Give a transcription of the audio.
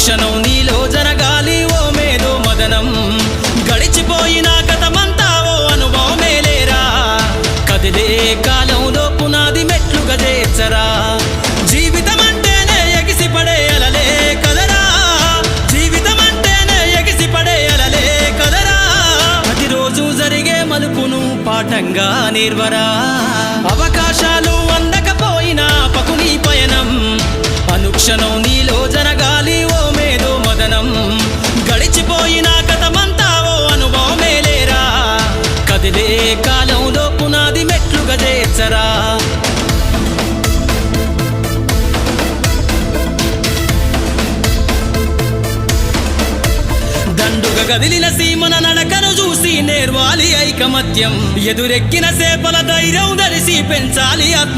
అనుక్షణం నీలో జరగాలి ఓ మేధో మదనం గడిచిపోయిన గతమంతా ఓ అనుభవమే లేరా కదిలే కాలంలో పునాది మెట్లుగా చేర్చరా జీవితం అంటేనే ఎగిసిపడే అలలే కదరా జీవితం అంటేనే ఎగిసిపడే అలలే కదరా ప్రతిరోజు జరిగే మలుపును పాఠంగా నేర్వరా అవకాశాలు అందకపోయినా పకుని పయనం అనుక్షణం నీలో జరగాలి ఓ మేధో మదనం గడిచిపోయిన గతమంతా ఓ అనుభవమే లేరా కదిలే కాలంలో పునాది మెట్లుగా చేర్చరా దండుగా గదిలిన సీమన నడకను చూసి నేర్వాలి ఐకమత్యం ఎదురెక్కిన సేపల ధైర్యం ధరిసి పెంచాలి ఆత్మ